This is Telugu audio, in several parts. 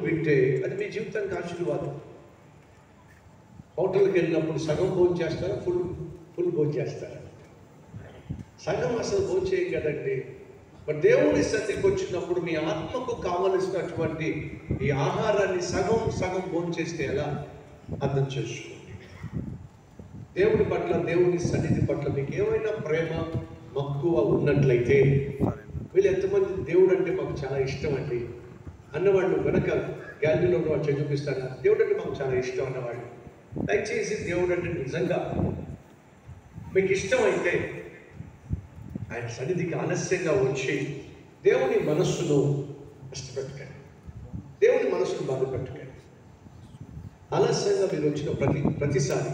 వింటే అది మీ జీవితానికి ఆశీర్వాదం. హోటల్కి వెళ్ళినప్పుడు సగం భోజనం చేస్తారా, ఫుల్ భోజనం చేస్తారా? సగం అసలు భోజనం చేయం కదండి. మరి దేవుని సన్నిధికి వచ్చినప్పుడు మీ ఆత్మకు కావలసినటువంటి ఈ ఆహారాన్ని సగం భోజనం చేస్తే ఎలా అర్థం చేసుకోండి. దేవుని పట్ల, దేవుని సన్నిధి పట్ల మీకు ఏమైనా ప్రేమ మక్కువ ఉన్నట్లయితే, వీళ్ళు ఎంతమంది దేవుడు అంటే మాకు చాలా ఇష్టం అండి అన్నవాళ్ళు వెనక గ్యాలరీలో ఉన్న వాళ్ళు చూపిస్తారా? దేవుడు అంటే మాకు చాలా ఇష్టం అన్నవాళ్ళు దయచేసి దేవుడు అంటే నిజంగా మీకు ఇష్టమైతే ఆయన సన్నిధికి ఆలస్యంగా వచ్చి దేవుని మనస్సును కష్టపెట్టకండి, దేవుని మనస్సును బాధ పెట్టకండి. ఆలస్యంగా మీరు వచ్చిన ప్రతిసారి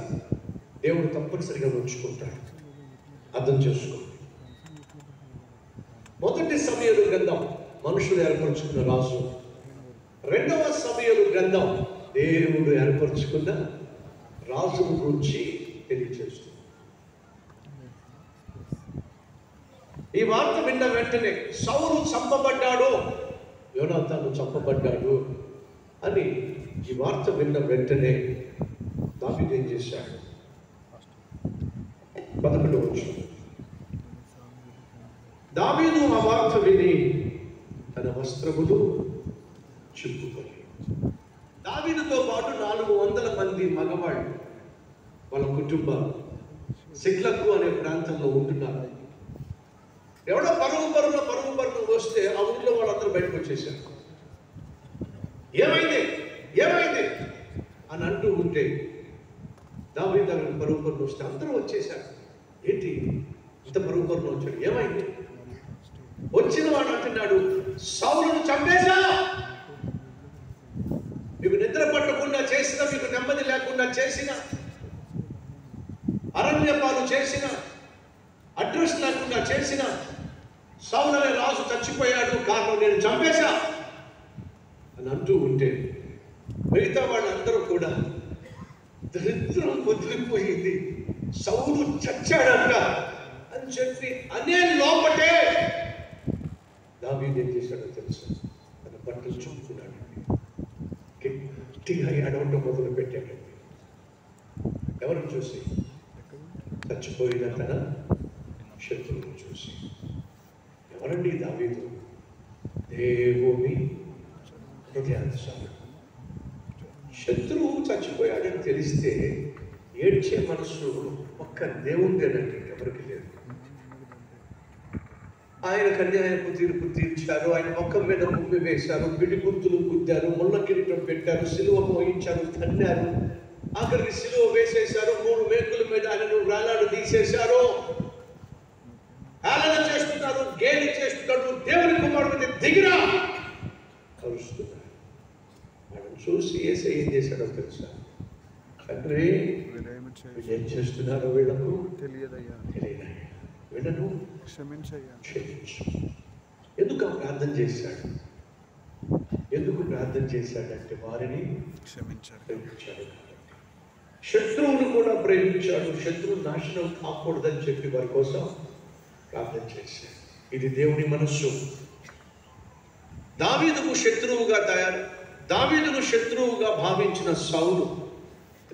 దేవుడు తప్పనిసరిగా ఉంచుకుంటాడు. అర్థం చేసుకోండి. మొదటి సమూయేలు గ్రంథం మనుషులు ఏర్పరచుకున్న రాజు, రెండవ సమూయేలు గ్రంథం దేవుడు ఏర్పరచుకున్న రాజును గురించి తెలియజేస్తుంది. ఈ వార్త విన్న వెంటనే సౌలు చంపబడ్డాడు, యోనాతాను చంపబడ్డాడు అని ఈ వార్త విన్న వెంటనే దావీదు ఏం చేశాడు? 11వ వచనం, దావీదు ఆ వార్త విని తన వస్త్రములు చింపుకొని. దావీదుతో పాటు 400 మంది మగవాళ్ళు వాళ్ళ కుటుంబాలు సిగ్లకు అనే ప్రాంతంలో ఉంటున్నారు. ఎవడో పరుగు వస్తే ఆ ఊళ్ళో వాళ్ళందరూ బయటకు వచ్చేసారు. ఏమైంది అని అంటూ ఉంటే దావీదు దగ్గర పరుగు వస్తే అందరూ వచ్చేసారు. ఏంటి ఇంత పరుగు వచ్చాడు, ఏమైంది? వచ్చిన వాడు అంటున్నాడు, సౌలును చంపేశా. మీకు నిద్ర పట్టకుండా చేసిన, మీకు నెమ్మది లేకుండా చేసిన, అరణ్యపాలు చేసిన, అడ్రస్ లేకుండా చేసిన సౌలు అనే రాజు చచ్చిపోయాడు, కారణం నేను చంపేశా అని అంటూ ఉంటే మిగతా వాళ్ళందరూ కూడా దరిద్రం వదిలిపోయింది, సౌలు చచ్చాడంట అని చెప్పి అనే లోపటే దావీదు ఏం చేశాడో తెలుసు, తన బట్టలు చుట్టుకున్నాడు, గట్టిగా ఏడవటం మొదలు పెట్టాడండి. ఎవరు చూసి? చచ్చిపోయిన తన శత్రువును చూసి. ఎవరండి దావీదు? దేవుని హృదయానుసారుడు. శత్రువు చచ్చిపోయాడని తెలిస్తే ఏడ్చే మనసు ఒక్క దేవునిదేనండి, ఎవరికి లేదు. ఆయన అన్యాయపు తీర్పు తీర్చారు, ఆయన ముఖం మీద ముప్పి వేశారు, పిడి గుర్తులు గుద్దారు, ముళ్ళ కిరీటం పెట్టారు, సిలువ మోయించారు, తన్నారు, ఆఖరికి సిలువ వేసేశారు, 3 మేకుల మీద ఆయనను వేలాడు తీసేశారు, హేళన చేస్తున్నారు, గేలి చేస్తున్నారు, దేవుని కుమారుడి మీద దిగిరా కలుస్తున్నారు. వాళ్ళని చూసి యేసయ్య ఏం చేశాడో తెలుసా? తండ్రి ఏం చేస్తున్నారో వీళ్ళకు తెలియదయ్యా, వీళ్ళను క్షమించు. ఎందుకు ప్రార్థన చేశాడు? అంటే వారిని క్షమించాడు. శత్రువును కూడా ప్రేమించాడు. శత్రువు నాశనం కాకూడదని చెప్పి వారి కోసం ప్రార్థన చేశాడు. ఇది దేవుని మనస్సు. దావీదును శత్రువుగా భావించిన సౌలు,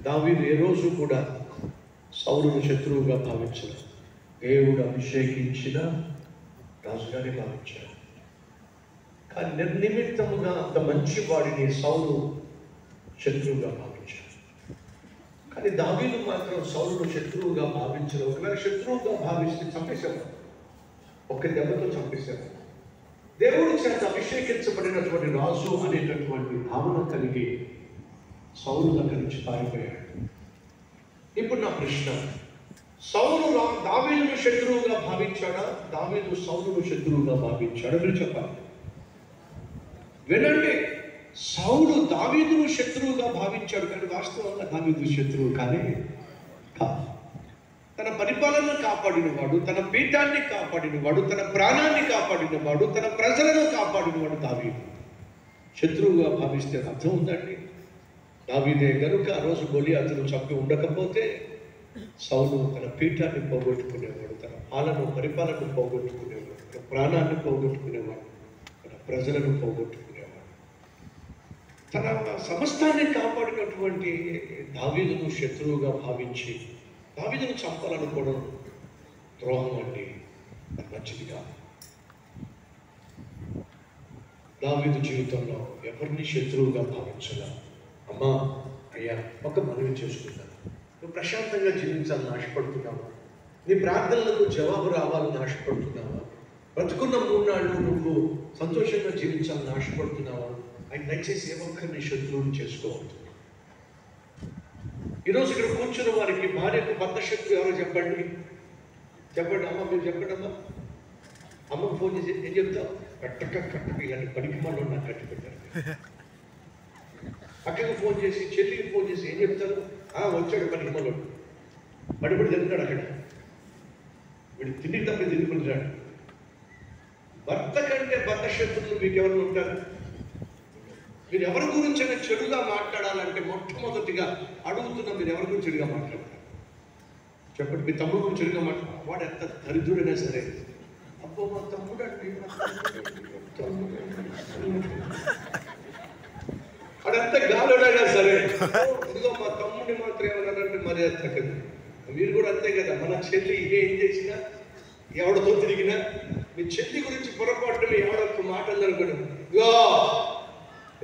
దావీదు ఏ రోజు కూడా సౌలును శత్రువుగా భావించలేదు. దేవుడు అభిషేకించిన రాజుగానే భావించాడు. కానీ నిర్నిమిత్తముగా అంత మంచి వాడిని సౌలు శత్రువుగా భావించాడు. కానీ దావీదు మాత్రం సౌలును శత్రువుగా భావించలేదు. ఒకవేళ శత్రువుగా భావిస్తే చంపేశాడు, ఒక్క దెబ్బతో చంపేశాడు. దేవుడి చేత అభిషేకించబడినటువంటి రాజు అనేటటువంటి భావన కలిగి సౌలు దగ్గర నుంచి పారిపోయాడు. ఇప్పుడు నా ప్రశ్న, సౌలు దావీదును శత్రువుగా భావించాడా? దావీదు సౌలును శత్రువుగా భావించాడా? మీరు చెప్పాలి. వినండి, సౌలు దావీదును శత్రువుగా భావించాడు, కానీ వాస్తవంగా దావీదు శత్రువు కానీ కాదు. తన పరిపాలనను కాపాడినవాడు, తన పీఠాన్ని కాపాడినవాడు, తన ప్రాణాన్ని కాపాడినవాడు, తన ప్రజలను కాపాడినవాడు దావీదు. శత్రువుగా భావిస్తే అర్థం ఉందండి. దావీదే గనుక ఆ రోజు గొలియాతును చంపి ఉండకపోతే సౌలు తన పీఠాన్ని పోగొట్టుకునేవాడు, తన పరిపాలన పోగొట్టుకునేవాడు, తన ప్రాణాన్ని పోగొట్టుకునేవాడు, తన ప్రజలను పోగొట్టుకునేవాడు. తన సమస్తాన్ని కాపాడినటువంటి దావీదును శత్రువుగా భావించి దావీదును చంపాలనుకోవడం ద్రోహం అండి, అది మంచిది కాదు. దావీదు జీవితంలో ఎవరిని శత్రువుగా భావించగా, అమ్మా అయ్యా ఒక మనవి చేసుకుంటాను, నువ్వు ప్రశాంతంగా జీవించాలని ఆశపడుతున్నావా? నీ ప్రార్థనలకు జవాబు రావాలని ఆశపడుతున్నావా? బ్రతుకున్న 3 నాళ్ళు నువ్వు సంతోషంగా జీవించాలని ఆశపడుతున్నావా? ఆయన దయచేసి ఏ ఒక్కరిని శత్రువుని చేసుకోవద్దు. ఈరోజు ఇక్కడ కూర్చున్న వారికి భార్యకు భర్త శత్రువు ఎవరో చెప్పండి. చెప్పండి అమ్మ, మీరు చెప్పండి అమ్మా. అమ్మకు ఫోన్ చేసి ఏం చెప్తావు? కట్టక ఇలాంటి పనికి మళ్ళీ నాకు కట్టి పెట్టారు. అక్కకు ఫోన్ చేసి, చెల్లికి ఫోన్ చేసి ఏం చెప్తారు? వచ్చాడు పనికి మళ్ళీ పడిపడి తింటాడు అక్కడ, వీడు తిండి తప్పి తిరుగుకుంటాడు. భర్త కంటే భర్త శత్రువులు మీకు ఎవరు ఉంటారు? మీరు ఎవరి గురించైనా చెడుగా మాట్లాడాలంటే మొట్టమొదటిగా అడుగుతున్నా, మీరు ఎవరి గురించి చెడుగా మాట్లాడతారు? చెప్పండి. మీ తమ్ముడు గురించి చెడుగా మాట్లాడు, వాడు ఎంత దరిద్రుడైనా సరే, అబ్బో మా తమ్ముడు అంటే వాడంత గాలుడైనా సరే, ఇదిగో మా తమ్ముడిని మాత్రం ఏమన్నారంటే మర్యాద తగ్గదు. మీరు కూడా అంతే కదా. మన చెల్లి ఏం చేసినా, ఎవరితో తిరిగినా, మీ చెల్లి గురించి పొరపాటున ఎవడొక్క మాట అందనుకోండి, ఇగో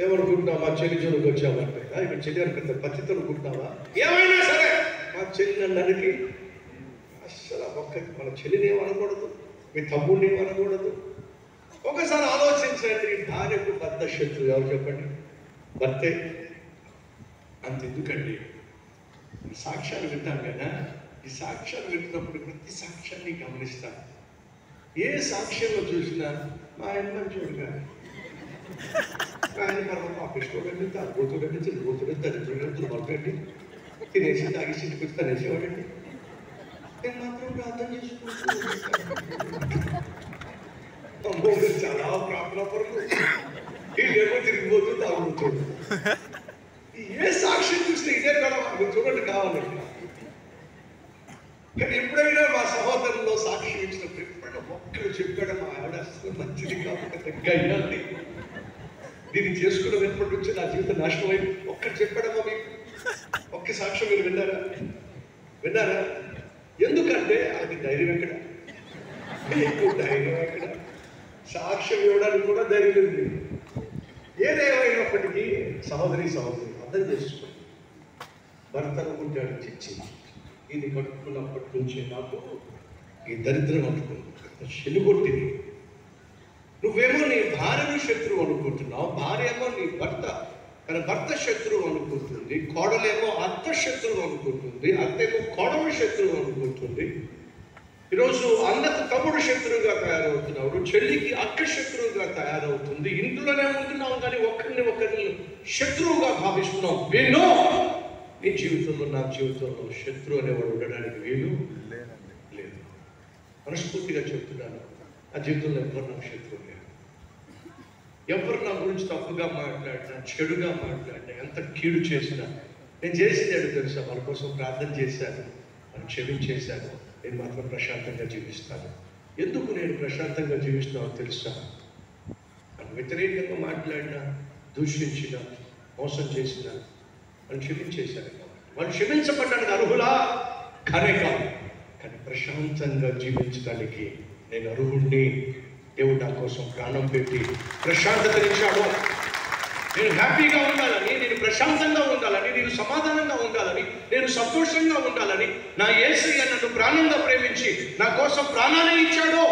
ఏమనుకుంటున్నావు, మా చెల్లి జోలికి వచ్చామంటే ఇప్పుడు చెల్లి అనుకుంటా పత్తితో అనుకుంటున్నావా? ఏమైనా సరే మా చెల్లి నన్నుకి అస్సలు మన చెల్లిని ఏమనకూడదు, మీ తమ్ముడిని ఏమనకూడదు. ఒకసారి ఆలోచించండి, భార్యకు భర్త శత్రువు ఎవరు చెప్పండి? భర్తే. అంతెందుకండి, సాక్ష్యాలు వింటాం కదా, ఈ సాక్ష్యాలు వింటున్నప్పుడు ప్రతి సాక్ష్యాన్ని గమనిస్తాను. ఏ సాక్ష్యంలో చూసినా మా ఆయన మంచోడు కానీ, ఆయన తర్వాత ఆఫీస్లోడండి, తాగుబోతుడండి, తిరుగుబోతుడండి, దరిద్రుడు, దుర్మార్గండి, తినేసి తాగేసి ఇంటికి తనేసేవాడండి. నేను మాత్రం ప్రార్థన చేసుకుంటూ చాలా ప్రార్థన పరులు, వీళ్ళేమో తిరిగిపోతూ తాగుబోతుడు. ఏ సాక్ష్యం చూసినా ఇదే కదా మీకు చూడండి కావాలండి. కానీ ఎప్పుడైనా మా సహోదరుల్లో సాక్ష్యం ఇచ్చినప్పుడు ఎప్పుడైనా ఒక్కడు చెప్పాడు, మా ఆవిడ అసలు మంచిది కాబట్టి తగ్గండి, దీన్ని చేసుకున్న వెనపటి నుంచి నా జీవితం నాశనం అయింది, ఒక్కడు చెప్పాడమ్మా మీకు? ఒక్క సాక్ష్యం మీరు విన్నారా? ఎందుకంటే అది ధైర్యం ఎక్కడ, మీకు ధైర్యం ఎక్కడ? సాక్ష్యం ఇవ్వడానికి కూడా ధైర్యం లేదు. ఏదేమైనప్పటికీ సహోదరి అర్థం చేసుకోండి. భర్త అనుకుంటాడు, చిచ్చి ఇది కట్టుకున్నప్పటి నుంచి నాకు ఈ దరిద్రం అంటుకుంది, చెలుగొట్టింది. నువ్వేమో నీ భార్యను శత్రువు అనుకుంటున్నావు, భార్య ఏమో నీ తన భర్త శత్రువు అనుకుంటుంది, కోడలేమో అత్త శత్రువు అనుకుంటుంది, అత్తేమో కోడలు శత్రువు అనుకుంటుంది. ఈరోజు అన్నకు తమ్ముడు శత్రువుగా తయారవుతున్నాడు, చెల్లికి అక్క శత్రువుగా తయారవుతుంది. ఇంట్లోనే ఉంటున్నాం కానీ ఒకరిని శత్రువుగా భావిస్తున్నాం. వీళ్ళు నీ జీవితంలో, నా జీవితంలో శత్రువు అనేవాడు ఉండడానికి వీలు లేదు. మనస్ఫూర్తిగా చెప్తున్నాను, నా జీవితంలో ఎవరు నాకు శత్రువు లేదు. ఎవరు నా గురించి తప్పుగా మాట్లాడినా, చెడుగా మాట్లాడినా, ఎంత కీడు చేసినా, నేను చేసింది ఏంటో తెలుసా? వాళ్ళ కోసం ప్రార్థన చేశాను, వాళ్ళు క్షమించేశాను, నేను మాత్రం ప్రశాంతంగా జీవిస్తాను. ఎందుకు నేను ప్రశాంతంగా జీవిస్తున్నానో తెలుసా? వాళ్ళు వ్యతిరేకంగా మాట్లాడినా, దూషించినా, మోసం చేసినా వాళ్ళు క్షమించేశారు. వాళ్ళు క్షమించబడ్డానికి అర్హులా? కానే కాదు. కానీ ప్రశాంతంగా జీవించడానికి నేను అర్హుడిని. దేవుడు నా కోసం ప్రాణం పెట్టి ప్రశాంతతనిచ్చాడు. నేను హ్యాపీగా ఉండాలని, నేను ప్రశాంతంగా ఉండాలని, నేను సమాధానంగా ఉండాలని, నేను సంతోషంగా ఉండాలని నా యేసయ్య నన్ను ప్రాణంగా ప్రేమించి నా కోసం ప్రాణాన్ని ఇచ్చాడు.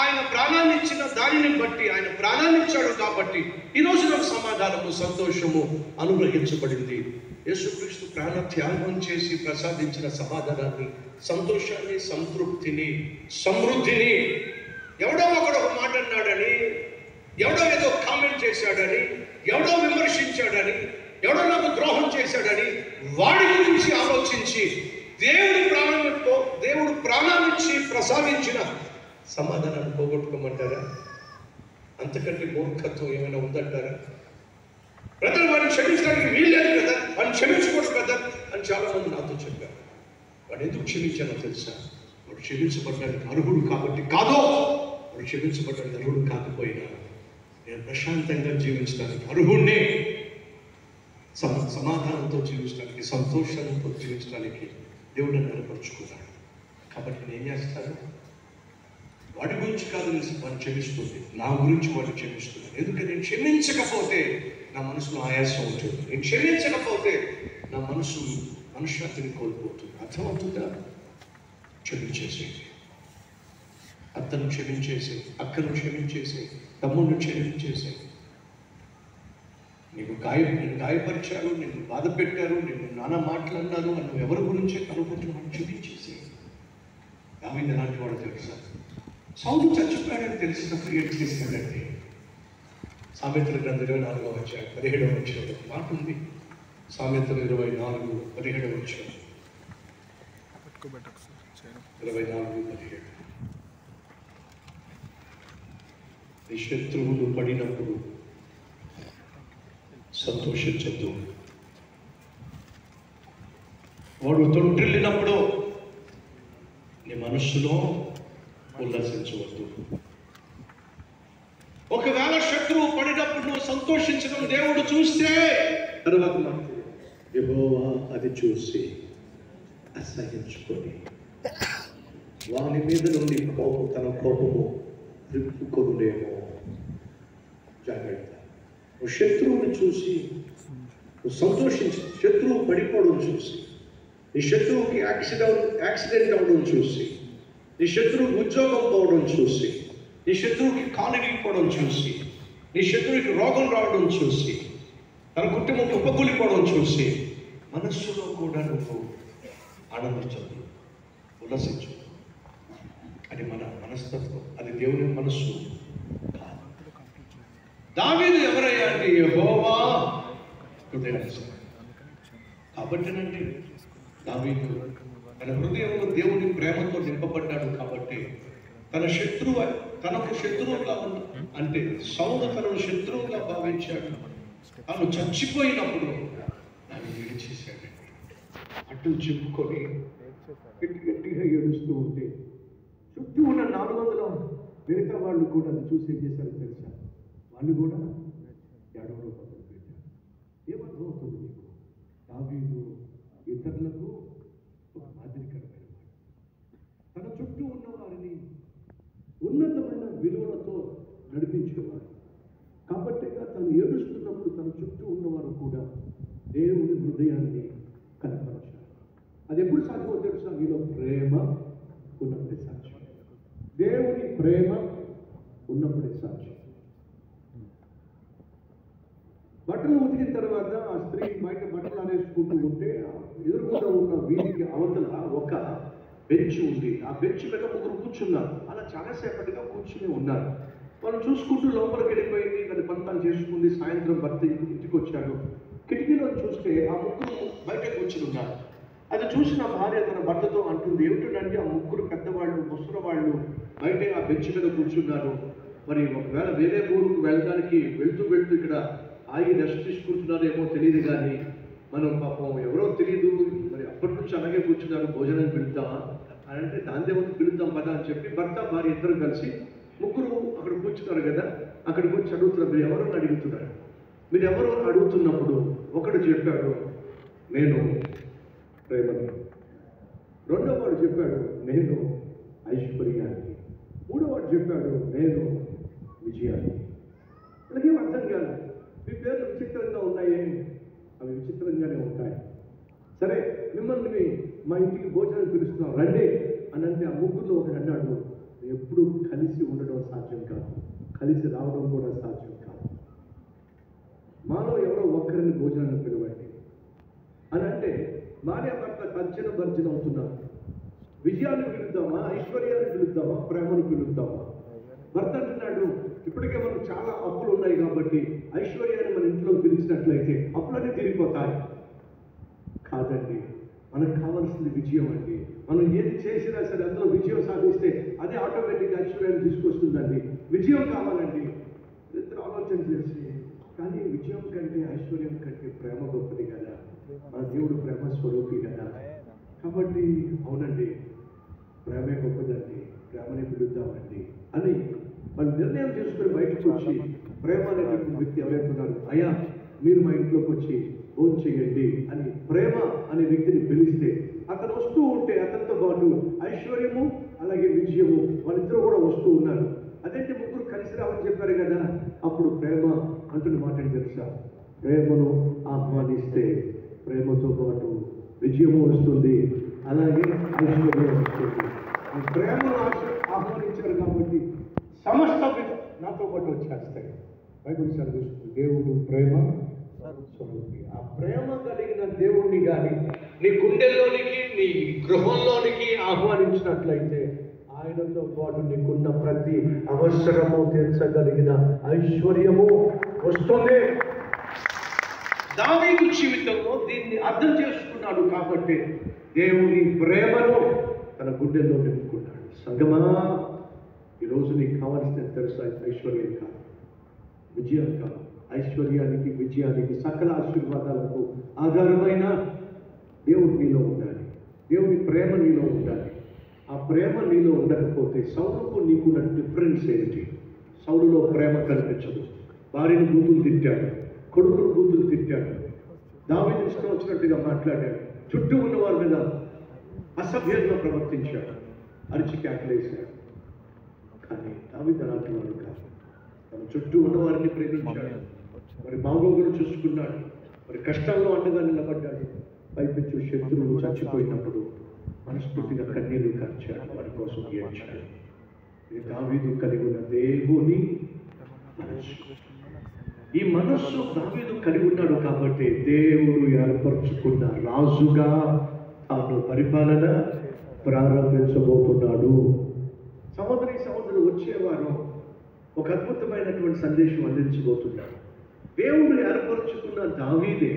ఆయన ప్రాణాన్ని ఇచ్చిన దానిని బట్టి, ఆయన ప్రాణాన్ని ఇచ్చాడు కాబట్టి ఈరోజు నాకు సమాధానము, సంతోషము అనుగ్రహించబడింది. యేసుక్రీస్తు ప్రాణ త్యాగం చేసి ప్రసాదించిన సమాధానాన్ని, సంతోషాన్ని, సంతృప్తిని, సమృద్ధిని ఎవడో ఒకడు ఒక మాట అన్నాడని, ఎవడో ఏదో కామెంట్ చేశాడని, ఎవడో విమర్శించాడని, ఎవడో నాకు ద్రోహం చేశాడని వాడి గురించి ఆలోచించి దేవుడు ప్రాణాన్నిచ్చి ప్రసాదించిన సమాధానాన్ని పోగొట్టుకోమంటారా? అంతకంటే మూర్ఖత్వం ఏమైనా ఉందంటారా? బ్రదర్ వాడిని క్షమించడానికి వీల్లేదు కదా, వాడిని క్షమించకూడదు కదా అని చాలా మంది నాతో చెప్పారు. వాడు ఎందుకు క్షమించానో తెలుసా? వాడు క్షమించబడ్డానికి అర్హుడు కాబట్టి కాదు. వాడు క్షమించబడ్డానికి అర్హుడు కాకపోయినా నేను ప్రశాంతంగా జీవించడానికి అర్హుడిని. దేవుడు నా కోసం ప్రాణం పెట్టి ప్రసాదించిన సమాధానాన్ని, సంతోషాన్ని, సమృద్ధిని ఎవడో ఒకడు మాట అన్నాడని, ఎవడో ఏదో కామెంట్ చేశాడని, ఎవడో విమర్శించాడని వాడి గురించి ఆలోచించి దేవుడు ప్రాణాన్నిచ్చి ప్రసాదించిన సమాధానాన్ని పోగొట్టుకోమంటారా? అంతకంటే మూర్ఖత్వం ఏమైనా ఉందంటారా? బ్రదర్ వాడిని క్షమించడానికి వీల్లేదు కదా, వాడిని క్షమించకూడదు కదా అని చాలా మంది నాతో చెప్పారు. వాడు ఎందుకు క్షమించానో తెలుసా? వాడు క్షమించబడ్డానికి అర్హుడు కాకపోయినా నేను ప్రశాంతంగా జీవించడానికి అర్హుడిని. సమాధానంతో జీవించడానికి, సంతోషంతో జీవించడానికి దేవుడు నన్ను ఏర్పరచుకున్నాడు. కాబట్టి నేను ఏం చేస్తాను? వాడి గురించి కాదు వాడు క్షమిస్తుంది, నా గురించి వాడు క్షమిస్తున్నాడు. ఎందుకంటే నేను క్షమించకపోతే నా మనసులో ఆయాసం ఉంటుంది. నేను క్షమించకపోతే నా మనసు మనశ్శాంతిని కోల్పోతుంది. అర్థమవుతుందా? క్షమించేసేది, అత్తను క్షమించేసి, అక్కను క్షమించేసి, తమ్ముడిని క్షమించేసి. నేను గాయపరిచారు, నిన్ను బాధ పెట్టారు, నిన్ను నానా మాట్లాడినారు, నువ్వు ఎవరి గురించి అనుకుంటున్నావు క్షమించేసి. దావీదు ఎలాంటి వాడు తెలుసా? సౌలు చచ్చిపోయాడని తెలిసినప్పుడు ఏం చేశాడంటే, సామెతల గ్రంథం 24వ అధ్యాయం 17వ వచనంలో మాట ఉంది. సామెతలు 24:17 వచనం. 24:17. నీ శత్రువులు పడినప్పుడు సంతోషించద్దు, వాడు తొట్టిల్లినప్పుడు నీ మనస్సులో ఉల్లాసించవద్దు. ఒకవేళ శత్రువు పడినప్పుడు నువ్వు సంతోషించడం దేవుడు చూస్తే తర్వాత యెహోవా అది చూసి అసహించుకొని వాని మీద నుండి తన కోపము రిప్పుకొనులేమో. జాగ్రత్త. నువ్వు శత్రువుని చూసి నువ్వు సంతోషించి, శత్రువు పడిపోవడం చూసి, నీ శత్రువుకి యాక్సిడెంట్ అవ్వడం చూసి, నీ శత్రువుకి ఉద్యోగం పోవడం చూసి, నీ శత్రువుకి కాలు ఇరిగిపోవడం చూసి, నీ శత్రువుకి రోగం రావడం చూసి, తన కుటుంబం ఉపకూలిపోవడం చూసి మనస్సులో కూడా నువ్వు ఆనందించదు, ఉల్లసించు. అది మన మనస్తత్వం, అది దేవుని మనస్సు కాదు. దావీదు ఎవరయ్యా అంటే యెహోవా హృదయాన్ని. కాబట్టినండి దావీదు తన హృదయంలో దేవుని ప్రేమతో నింపబడ్డాడు. కాబట్టి తనకు శత్రువుగా అంటే సౌలు తనను శత్రువుగా భావించాడు. తను చచ్చిపోయినప్పుడు దాన్ని విడిచేశాడు. అటు చెప్పుకొని గట్టిగా ఏడుస్తూ ఉంటే చుట్టూ ఉన్న 400 మిగతా వాళ్ళు కూడా అది చూసి ఏం చేశారో తెలుసా? వాళ్ళు కూడా ఏడవడం మొదలుపెట్టారు. ఏమర్థమవుతుంది మీకు? దావీదు ఇతరులకు ఒక మాదిరికరమైన వాడు. తన చుట్టూ ఉన్న వారిని ఉన్నతమైన విలువలతో నడిపించేవాడు. కాబట్టి తను ఏడుస్తున్నప్పుడు తన చుట్టూ ఉన్నవారు కూడా దేవుని హృదయాన్ని కనపరిచారు. అది ఎప్పుడు సాధ్యమో తెలుసా? మీలో ప్రేమ ఉన్నప్పుడే సాధ్యం. దేవుని ప్రేమ ఉన్నప్పుడే సాధ్యం. బట్టలు ఉతికిన తర్వాత ఆ స్త్రీ బయట బట్టలు ఆరేసుకుంటూ ఉంటే ఎదురుకుండా ఉన్న వీధికి అవతల ఒక బెంచ్ ఉంది. ఆ బెంచ్ మీద ముగ్గురు కూర్చున్నారు. అలా చాలాసేపటిగా కూర్చుని ఉన్నారు. వాళ్ళు చూసుకుంటూ లోపలికి వెళ్ళిపోయింది, తన పని చేసుకుంది. సాయంత్రం భర్త ఇంటికి వచ్చాడు. కిటికీలో చూస్తే ఆ ముగ్గురు బయట కూర్చుని ఉన్నారు. అది చూసిన భార్య తన భర్తతో అంటుంది, ఏమిటంటే ఆ ముగ్గురు పెద్దవాళ్ళు, ముసలి వాళ్ళు బయటే ఆ బెంచ్ మీద కూర్చున్నారు. మరి ఒకవేళ వేరే ఊరుకు వెళ్ళడానికి వెళ్తూ ఇక్కడ ఆగి రెస్ట్ తీసుకుంటున్నారేమో తెలియదు, కానీ మనం పాపం ఎవరో తెలియదు, మరి అప్పటి నుంచి అలాగే కూర్చున్నారు, భోజనం పిలుద్దామా అని అంటే దాని దేవుడు పిలుద్దాం పదా అని చెప్పి భర్త భార్య ఇద్దరు కలిసి ముగ్గురు అక్కడ కూర్చున్నారు కదా, అక్కడికి వచ్చి అడుగుతున్నారు, మీరు ఎవరు అని అడుగుతున్నారు. మీరు ఎవరు అని అడుగుతున్నప్పుడు ఒకడు చెప్పాడు, నేను ప్రేమని. రెండో వాడు చెప్పాడు, నేను ఐశ్వర్యాన్ని. మూడో వాడు చెప్పాడు, నేను విజయాన్ని. అలాగేం అర్థం కాదు. మీ పేర్లు విచిత్రంగా ఉన్నాయే, అవి విచిత్రంగానే ఉంటాయి. సరే, మిమ్మల్ని మా ఇంటికి భోజనం పిలుస్తున్నాం రండి అని అంటే ఆ ముగ్గురులో ఒకటి అన్నాడు, ఎప్పుడు కలిసి ఉండడం సాధ్యం కాదు, కలిసి రావడం కూడా సాధ్యం కాదు. మాలో ఎవరో ఒక్కరిని భోజనాన్ని పిలవండి అని అంటే భార్య భర్త భర్జన అవుతున్నారు. విజయాన్ని పిలుద్దామా, ఐశ్వర్యాన్ని పిలుద్దామా, ప్రేమను పిలుద్దామా? భర్త అంటున్నాడు, ఇప్పటికే మనకు చాలా అప్పులు ఉన్నాయి కాబట్టి ఐశ్వర్యాన్ని మన ఇంట్లో పిలిచినట్లయితే అప్పులన్నీ తీరిపోతాయి. కాదండి, మనకు కావాల్సింది విజయం అండి. మనం ఏది చేసినా సరే అందులో విజయం సాధిస్తే అదే ఆటోమేటిక్గా ఐశ్వర్యాన్ని తీసుకొస్తుందండి. విజయం కావాలండి. ఇద్దరు ఆలోచన చేసి, కానీ విజయం కంటే ఐశ్వర్యం కంటే ప్రేమ గొప్పది కదా, మన దేవుడు ప్రేమ స్వరూపి కదా. కాబట్టి అవునండి, ప్రేమే గొప్పదండి, ప్రేమని పిలుద్దామండి అని వాళ్ళు నిర్ణయం చేసుకుని బయటకు వచ్చి, ప్రేమ అనేటువంటి వ్యక్తి ఎవరైతే ఉన్నారు, అయ్యా మీరు మా ఇంట్లోకి వచ్చి భోజనం చేయండి అని ప్రేమ అనే వ్యక్తిని పిలిస్తే అతను వస్తూ ఉంటే అతనితో పాటు ఐశ్వర్యము అలాగే విజయము వాళ్ళిద్దరూ కూడా వస్తూ ఉన్నారు. అదేంటి ముగ్గురు కలిసి రావని చెప్పారు కదా. అప్పుడు ప్రేమ అంటున్న మాట ఏంటి తెలుసా? ప్రేమను ఆహ్వానిస్తే ప్రేమతో పాటు విజయము వస్తుంది, అలాగే ఐశ్వర్యం వస్తుంది. ఈ ప్రేమను ఆహ్వానించారు కాబట్టి సమస్త నాతో పాటు వచ్చేస్తాయి. బైబిల్ చదివిస్తుంది దేవుడు ప్రేమ స్వరూపి. ఆ ప్రేమ కలిగిన దేవుణ్ణి కానీ నీ గుండెల్లోనికి నీ గృహంలోనికి ఆహ్వానించినట్లయితే ఆయనతో పాటు నీకున్న ప్రతి అవసరము తీర్చగలిగిన ఐశ్వర్యము వస్తుంది. దావీదు జీవితంలో దీన్ని అర్థం చేసుకున్నాడు కాబట్టి దేవుని ప్రేమను తన గుండెల్లో నింపుకున్నాడు. సంగమా, ఈరోజు నీకు కావాల్సిన తెలుసా? ఐశ్వర్యం కాదు, విజయం కాదు. ఐశ్వర్యానికి విజయానికి సకల ఆశీర్వాదాలకు ఆధారమైన దేవుడు నీలో ఉండాలి. దేవుని ప్రేమ నీలో ఉండాలి. ఆ ప్రేమ నీలో ఉండకపోతే సౌలుకు నీకున్న డిఫరెన్స్ ఏమిటి? సౌలులో ప్రేమ కనిపించదు. భార్యను బూతులు తిట్టాడు, కొడుకును బూతులు తిట్టాడు, దావీదు ఇష్టం వచ్చినట్టుగా మాట్లాడాడు, చుట్టూ ఉన్న వారి మీద అసభ్యంగా ప్రవర్తించాడు, అరిచి కేకలేశాడు. కానీ దావీదు అలాంటి వాడు కాదు. తన చుట్టూ ఉన్న వారిని ప్రేమించాడు, మరి బాగోగులు చూసుకున్నాడు, మరి కష్టాల్లో అండగా నిలబడ్డాడు. పైపెచ్చు శత్రువులు చచ్చిపోయినప్పుడు మనస్ఫూర్తిగా కన్నీరు కార్చాడు, వారి కోసం ఏడ్చాడు. ఇది దావీదు కలిగి ఉన్న దేవుని మనస్సు. ఈ మనస్సు దావీదు కలిగి ఉన్నాడు కాబట్టి దేవుడు ఏర్పరచుకున్న రాజుగా తాను పరిపాలన ప్రారంభించబోతున్నాడు. సహోదరులు వచ్చేవారు ఒక అద్భుతమైనటువంటి సందేశం అందించబోతున్నారు. దేవుడు ఏర్పరచుకున్న దావీదే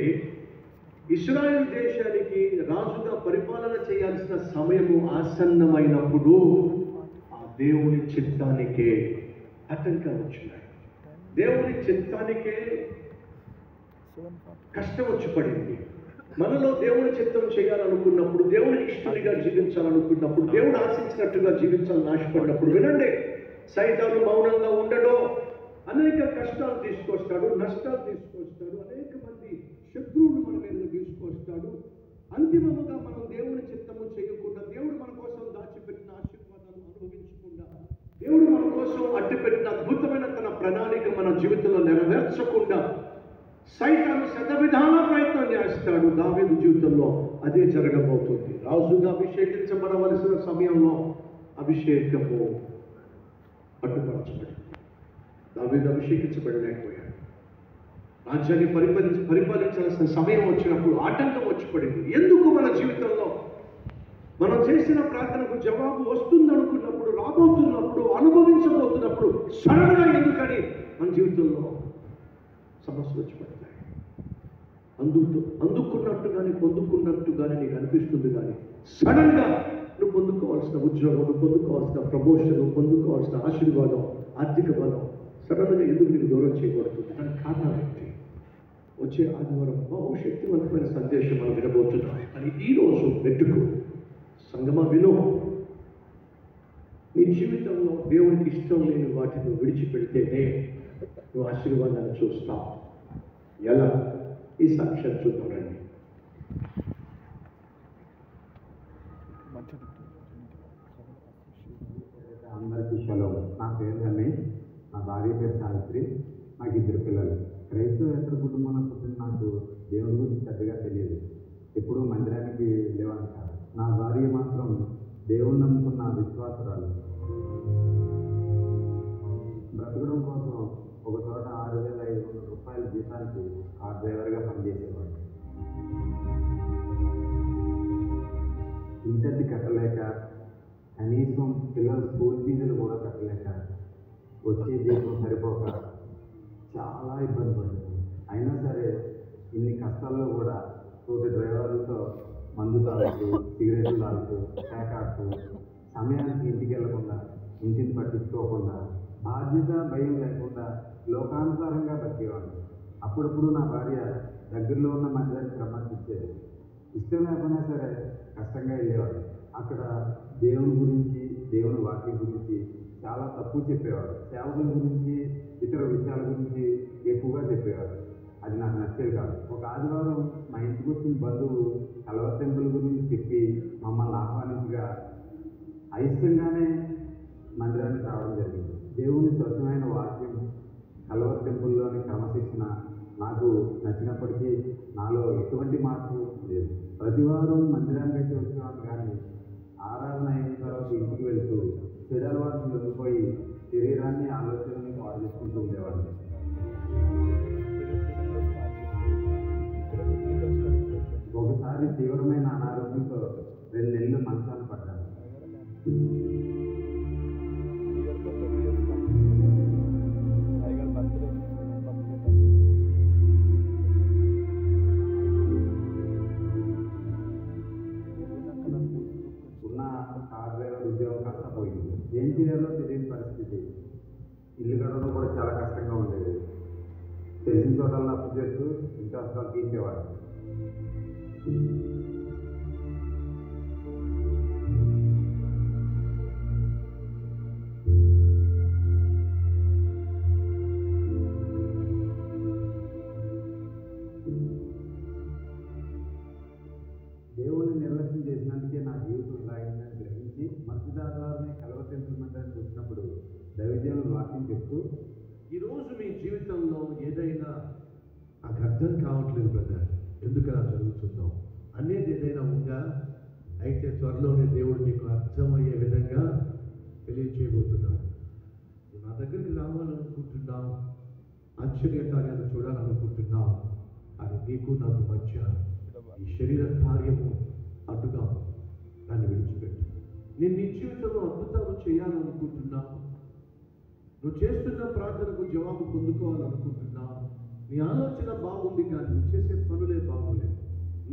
ఇశ్రాయేలు దేశానికి రాజుగా పరిపాలన చేయాల్సిన సమయము ఆసన్నమైనప్పుడు ఆ దేవుని చిత్తానికే ఆటంకాలు వచ్చినాయి. దేవుని చిత్తానికే కష్టం వచ్చి పడింది. మనలో దేవుని చిత్తం చేయాలనుకున్నప్పుడు, దేవుని ఇష్టంగా జీవించాలనుకున్నప్పుడు, దేవుడు ఆశించినట్టుగా జీవించాలని ఆశపడినప్పుడు, వినండి, సైతాను మౌనంగా ఉండడో అనేక కష్టాలు తీసుకొస్తాడు, నష్టాలు తీసుకొస్తాడు, అనేక మంది శత్రువులు మన మీద తీసుకొస్తాడు. అంతిమముగా మనం దేవుని చిత్తము చేయకుండా, దేవుడు మన కోసం దాచిపెట్టిన ఆశీర్వాదాలు అనుభవించకుండా, దేవుడు మన కోసం అడ్డుపెట్టిన అద్భుతమైన తన ప్రణాళిక మన జీవితంలో నెరవేర్చకుండా సైతాను శతవిధాల ప్రయత్నం చేస్తాడు. దావీదు జీవితంలో అదే జరగబోతుంది. రాజుగా అభిషేకించబడవలసిన సమయంలో అభిషేకము అడ్డుపరచబడింది. దావీదు అభిషేకించబడలేకపోయాడు. రాజ్యాన్ని పరిపాలించాల్సిన సమయం వచ్చినప్పుడు ఆటంకం వచ్చి పడింది. ఎందుకు మన జీవితంలో మనం చేసిన ప్రార్థనకు జవాబు వస్తుందనుకున్నప్పుడు, రాబోతున్నప్పుడు, అనుభవించబోతున్నప్పుడు సడన్గా ఎందుకని మన జీవితంలో సమస్యలు వచ్చి పడతాయి. అందుకున్నట్టుగానే పొందుకున్నట్టుగానే నీకు అనిపిస్తుంది, కానీ సడన్గా నువ్వు పొందుకోవాల్సిన ఉద్యోగం, నువ్వు పొందుకోవాల్సిన ప్రమోషన్, నువ్వు పొందుకోవాల్సిన ఆశీర్వాదం, ఆర్థిక బలం సడన్గా ఎందుకు నీకు దూరం చేయబడుతుంది? దానికి కారణం ఏంటి? వచ్చే ఆదివారం శక్తివంతమైన సందేశం మనం వినబోతున్నాం. కానీ ఈరోజు వెతుకు సంగమ విను. నీ జీవితంలో దేవునికి ఇష్టం లేని వాటిని విడిచిపెడితేనే నువ్వు ఆశీర్వాదాన్ని చూస్తావు. ఎలా? ఈ సాక్ష్యం చూద్దామండి. అందరికీ షలోమ్. నా పేరు రమేష్, నా భార్య పేరు సావిత్రి, నాకు 2 పిల్లలు. క్రైస్తవేతర కుటుంబంలో పుట్టిన నాకు దేవుడి గురించి పెద్దగా తెలియదు. ఎప్పుడూ మందిరానికి వెళ్ళేవాడు కాదు. నా భార్య మాత్రం దేవుణ్ణి నమ్ముకున్న విశ్వాసరాలు. బ్రతకడం కోసం ఒక చోట 6,500 రూపాయల జీతానికి కార్ డ్రైవర్గా పనిచేసేవాడు. ఇంటద్ది కట్టలేక, కనీసం పిల్లల స్కూల్ ఫీజులు కూడా కట్టలేక, వచ్చే జీతం సరిపోక చాలా ఇబ్బంది పడింది. అయినా సరే ఇన్ని కష్టాల్లో కూడా తోటి డ్రైవర్లతో మందు తాగుతూ, సిగరెట్లు తాగుతూ, పేకాడుతూ, సమయానికి ఇంటికి వెళ్లకుండా, ఇంటిని పట్టించుకోకుండా, బాధ్యత భయం లేకుండా లోకానుసారంగా బతికేవాడు. అప్పుడప్పుడు నా భార్య దగ్గరలో ఉన్న మందిరానికి రమ్మంటించేది. ఇష్టం లేకపోయినా సరే కష్టంగా వెళ్ళేవాడు. అక్కడ దేవుని గురించి, దేవుని వాక్యం గురించి చాలా తక్కువ చెప్పేవాడు. సేవకుల గురించి, ఇతర విషయాల గురించి ఎక్కువగా చెప్పేవాడు. అది నాకు నచ్చేది కాదు. ఒక ఆదివారం మా ఇంటికి వచ్చిన బంధువు కల్వర్ టెంపుల్ గురించి చెప్పి మమ్మల్ని ఆహ్వానించగా అయిష్టంగానే మందిరానికి రావడం జరిగింది. దేవుని స్వచ్ఛమైన వాక్యం, కల్వర్ టెంపుల్లోని క్రమశిక్షణ నాకు నచ్చినప్పటికీ నాలో ఎటువంటి మార్పు లేదు. ప్రతివారం మందిరానికి అయితే వచ్చేవాడు, కానీ ఆరాధన అయిన తర్వాత ఇంటికి వెళ్తూ చెడు అలవాట్లు వెళ్ళిపోయి శరీరాన్ని ఆలోచనని పాడు చేసుకుంటూ ఉండేవాడిని. ఒకసారి తీవ్రమైన అనారోగ్యంతో 2 నెలలు మంచాన పడ్డాను. ఉన్న కార్ డ్రైవర్ ఉద్యోగం కాస్త పోయింది. ఏం చేయాలో తెలియని పరిస్థితి. ఇల్లు గడవడం కూడా చాలా కష్టంగా ఉండేది. తెలిసిన చోటల్లో అప్పు చేస్తూ ఇంకా అసలు తీసేవాడు. దేవుని నిర్లక్ష్యం చేసినందుకే నా జీవితం ఇలా అయిందని గ్రహించి మసీదు ఆధారమే కల్వర్ టెంపుల్ మందిరానికి వచ్చినప్పుడు దైవజనులు వాక్యం చెప్తూ, ఈరోజు మీ జీవితంలో ఏదైనా నాకు అర్థం కావట్లేదు బ్రదర్, ఎందుకు అలా జరుగుతుందో అనేది ఏదైనా ఉందా? అయితే త్వరలోనే దేవుడు మీకు అర్థమయ్యే విధంగా తెలియచేయబోతున్నాడు. నా దగ్గరికి రావాలనుకుంటున్నాం, ఆశ్చర్యకార్యాలు చూడాలనుకుంటున్నాం, అది నీకు నాకు మధ్య ఈ శరీర కార్యము అడ్డుగా దాన్ని విడిచిపెట్టు. నేను నీ జీవితంలో అద్భుతాలు చేయాలనుకుంటున్నాను, నువ్వు చేస్తున్న ప్రార్థనకు జవాబు పొందుకోవాలనుకుంటున్నావు. నీ ఆలోచన బాగుంది, కానీ నువ్వు చేసే పనులే బాగోలేదు.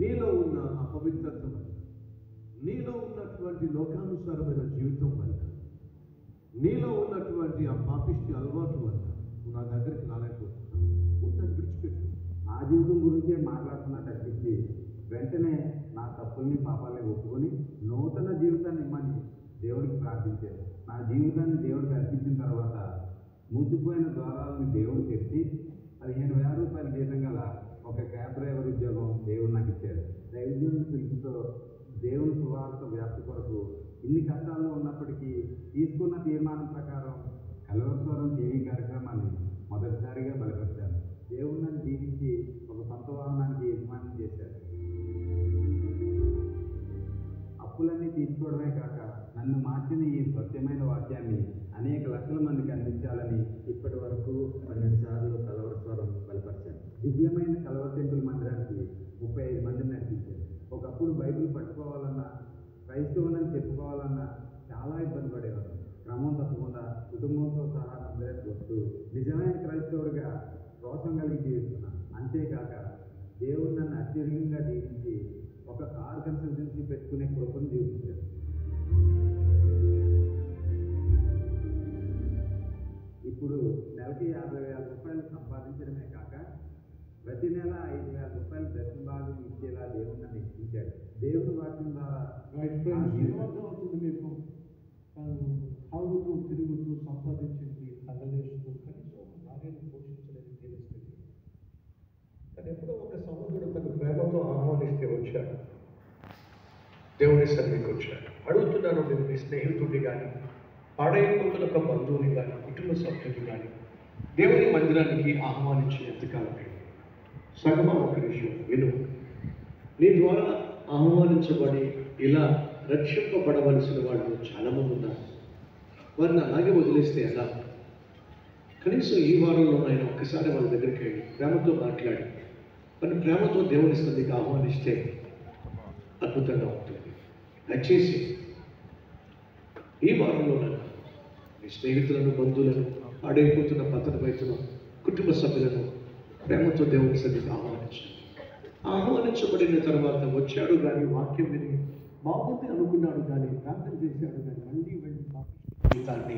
నీలో ఉన్న అపవిత్రత వల్ల, నీలో ఉన్నటువంటి లోకానుసారమైన జీవితం వల్ల, నీలో ఉన్నటువంటి ఆ పాపిష్టి అలవాటు వల్ల నువ్వు నా దగ్గరికి రాలేకపోతున్నావు. దాన్ని విడిచిపెట్టు. నా జీవితం గురించే మాట్లాడుతున్నా తప్పించి వెంటనే నా తప్పుల్ని పాపాలని ఒప్పుకొని నూతన జీవితాన్ని ఇమ్మని దేవుడికి ప్రార్థించాను. నా జీవితాన్ని దేవుడికి అర్పించిన తర్వాత మూసిపోయిన ద్వారాలను దేవుడు తెరిచి 15,000 రూపాయల జీతం గల ఒక క్యాబ్ డ్రైవర్ ఉద్యోగం దేవుడు నాకు ఇచ్చాడు. దైవజనుల పిలుపుతో దేవుని సువార్త వ్యాప్తి కొరకు ఇన్ని కష్టాల్లో ఉన్నప్పటికీ తీసుకున్న తీర్మానం ప్రకారం కల్వర్ స్వరం టీవీ కార్యక్రమాన్ని మొదటిసారిగా బలపరిచాను. దేవుడు నన్ను దీవించి ఒక సొంత వాహనానికి యజమానం చేశాడు. అప్పులన్నీ తీసుకోవడమే కాక నన్ను మార్చిన ఈ స్వచ్ఛమైన వాక్యాన్ని అనేక లక్షల మందికి అందించాలని ఇప్పటి వరకు 12 సార్లు కల్వర్ స్వరం బలపరిచాను. దివ్యమైన కల్వర్ టెంపుల్ మందిరానికి 35 మందిని నడిపించాను. ఒకప్పుడు బైబిల్ పట్టుకోవాలన్నా, క్రైస్తవులని చెప్పుకోవాలన్నా చాలా ఇబ్బంది పడేవాడు. క్రమం తప్పకుండా కుటుంబంతో సహా మందిరానికి వస్తూ నిజమైన క్రైస్తవుడిగా రోషం కలిగి జీవిస్తున్నాను. అంతేకాక దేవుడు నన్ను అత్యధికంగా దీవించి ఒక కార్ కన్సల్టెన్సీ పెట్టుకునే కృపను చూపించారు. ఇప్పుడు నెలకి 50,000 రూపాయలు సంపాదించడమే కాక ప్రతి నెల 5,000 రూపాయలు దర్శన భాగం ఇచ్చేలా దేవుడు నన్ను ఇచ్చాడు. దేవుని వాక్యం ద్వారా అవుతుంది మీకు తాగుతూ తిరుగుతూ సంపాదించింది తగలేస్తూ కనీసం ఒక భార్యను పోషించలేని తెలుస్తుంది. కానీ ఎప్పుడో ఒక సహోదరుడు తన ప్రేమతో ఆహ్వానిస్తే వచ్చాడు, దేవుని సన్నిధికి వచ్చాడు. అడుగుతున్నాను, నేను నీ స్నేహితుడిని కానీ, పాడైపోతున్న ఒక బంధువుని కానీ, కుటుంబ సభ్యుని కానీ దేవుని మందిరానికి ఆహ్వానించి ఎంతకాలమే? సగమా ఒక విషయం విను. నీ ద్వారా ఆహ్వానించబడి ఇలా రక్షింపబడవలసిన వాళ్ళు చాలామంది ఉన్నారు. వారిని అలాగే వదిలేస్తే ఎలా? కనీసం ఈ వారంలో ఆయన ఒక్కసారి వాళ్ళ దగ్గరికి వెళ్ళి ప్రేమతో మాట్లాడి వారిని ప్రేమతో దేవుని సన్నిధికి ఆహ్వానిస్తే అద్భుతంగా ఉంటుంది. దయచేసి ఈ వారంలో నీ స్నేహితులను, బంధువులను, ఆడైపోతున్న పతనమైతున్న కుటుంబ సభ్యులను ప్రేమతో దేవుని సన్నిధికి ఆహ్వానించండి. ఆహ్వానించబడిన తర్వాత వచ్చాడు కానీ వాక్యం విని బాగుంది అనుకున్నాడు కానీ ప్రార్థన చేశాడు కానీ మళ్ళీ వెళ్ళి జీవితాన్ని